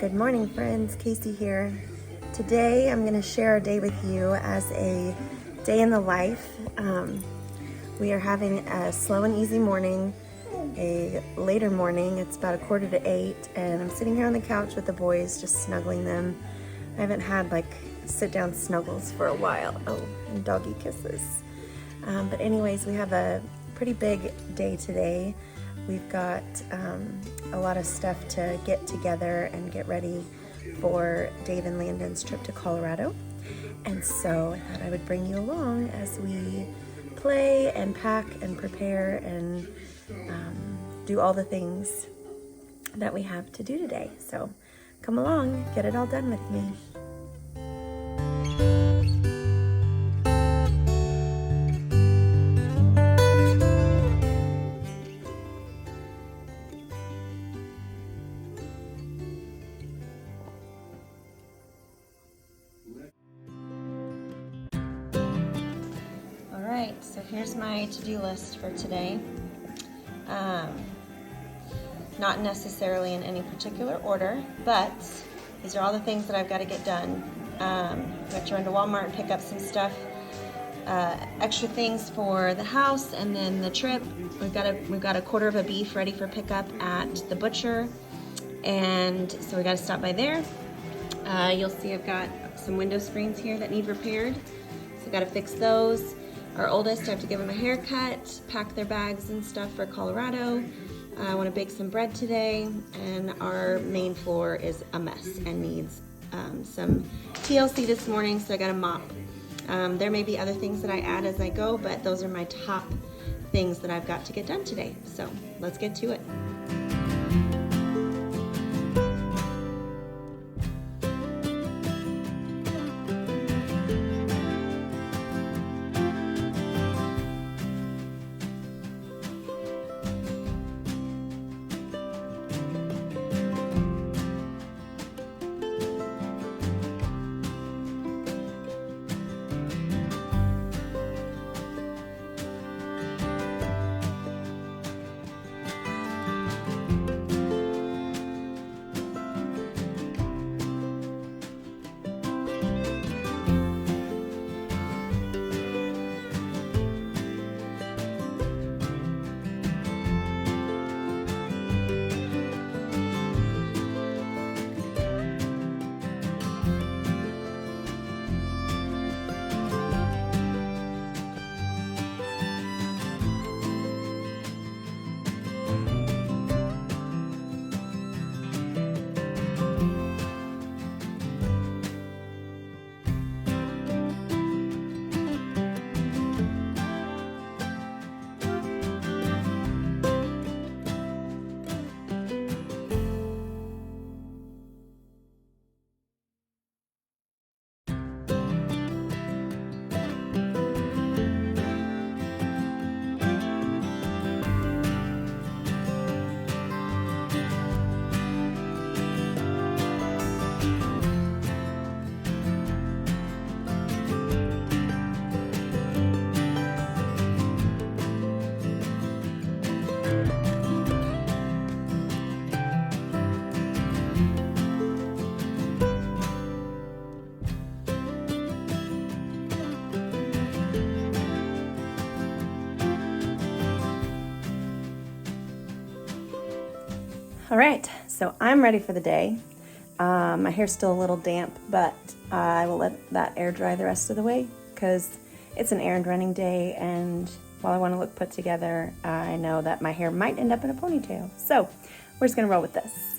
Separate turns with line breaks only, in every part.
Good morning, friends. Casey here. Today I'm going to share a day with you as a day in the life. We are having a slow and easy morning, a later morning. It's about 7:45, and I'm sitting here on the couch with the boys, just snuggling them. I haven't had like sit-down snuggles for a while. Oh, and doggy kisses. But anyways, we have a pretty big day today. We've got a lot of stuff to get together and get ready for Dave and Landon's trip to Colorado. And so I thought I would bring you along as we play and pack and prepare and do all the things that we have to do today. So come along, get it all done with me. Alright, so here's my to-do list for today. Not necessarily in any particular order, but these are all the things that I've got to get done. I have to run to Walmart and pick up some stuff, extra things for the house and then the trip. We've got a quarter of a beef ready for pickup at the butcher, and so we got to stop by there. You'll see I've got some window screens here that need repaired, so got to fix those. Our oldest, I have to give him a haircut, pack their bags and stuff for Colorado. I want to bake some bread today, and our main floor is a mess and needs some TLC this morning, so I got to mop. There may be other things that I add as I go, but those are my top things that I've got to get done today. So let's get to it. All right, so I'm ready for the day. My hair's still a little damp, but I will let that air dry the rest of the way because it's an errand running day, and while I want to look put together, I know that my hair might end up in a ponytail. So we're just gonna roll with this.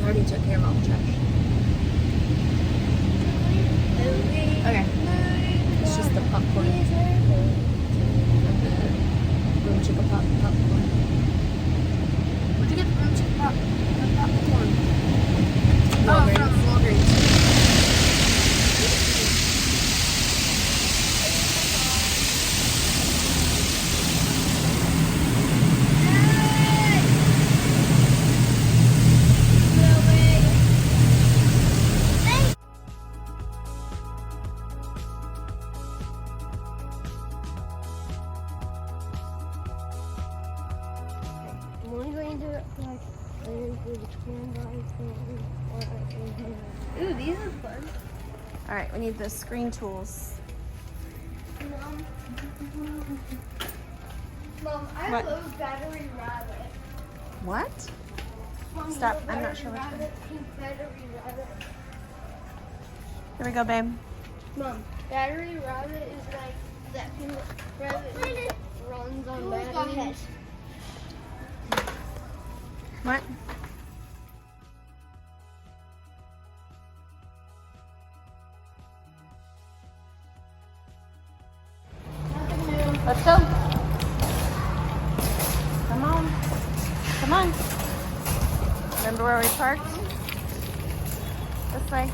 already took care of all the trash. Okay. It's just the popcorn. And the room chipper popcorn.
Where'd you get the room chipper popcorn?
Walgreens.
From Walgreens. I'm only going to do it for like ooh, these are fun.
All right, we need the screen tools.
Mom, I
What?
love battery rabbit.
What?
Mom,
Stop,
you know
I'm not
battery
sure which one.
rabbit, pink battery rabbit.
Here we go, babe.
Mom, battery rabbit is like that pink rabbit that runs on batteries.
What? Let's go. Come on. Come on. Remember where we parked? This way.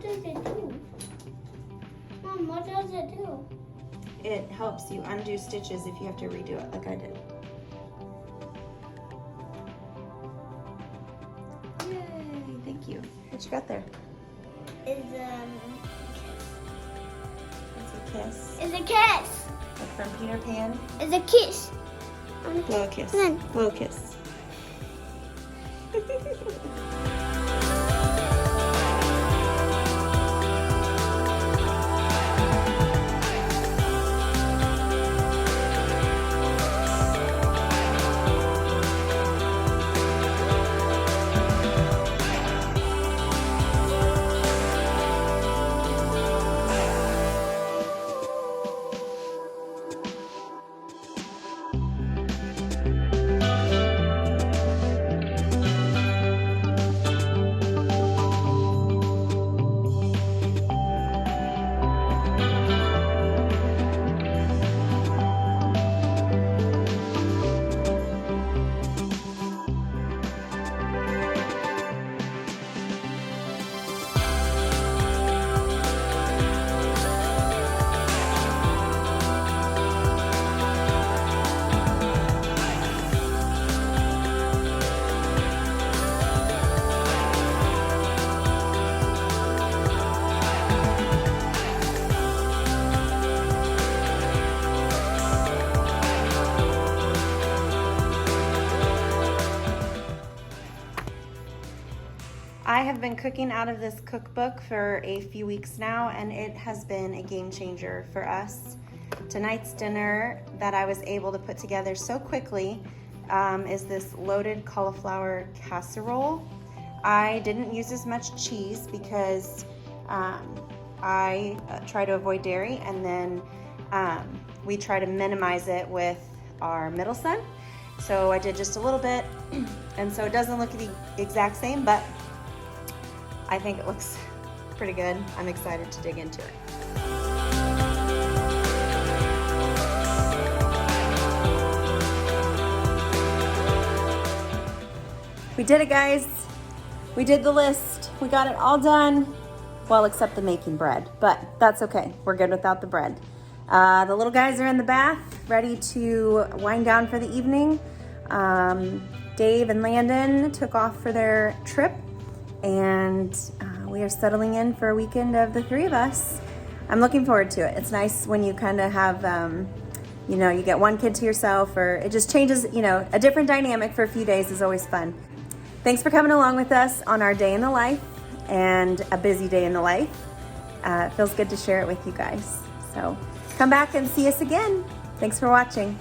does it do? Mom, what does it do?
It helps you undo stitches if you have to redo it like I did. Yay, thank you. What you got there?
It's
It's a kiss.
a kiss.
Like from Peter Pan.
It's a kiss.
Blow a kiss.
Come on.
Blow a kiss. I have been cooking out of this cookbook for a few weeks now, and it has been a game changer for us. Tonight's dinner that I was able to put together so quickly is this loaded cauliflower casserole. I didn't use as much cheese because I try to avoid dairy, and then we try to minimize it with our middle son. So I did just a little bit, and so it doesn't look the exact same, but I think it looks pretty good. I'm excited to dig into it. We did it, guys. We did the list. We got it all done. Well, except the making bread, but that's okay. We're good without the bread. The little guys are in the bath, ready to wind down for the evening. Dave and Landon took off for their trip, and we are settling in for a weekend of the three of us. I'm looking forward to it. It's nice when you kind of have, you know, you get one kid to yourself, or it just changes, you know, a different dynamic for a few days is always fun. Thanks for coming along with us on our day in the life and a busy day in the life. It feels good to share it with you guys. So come back and see us again. Thanks for watching.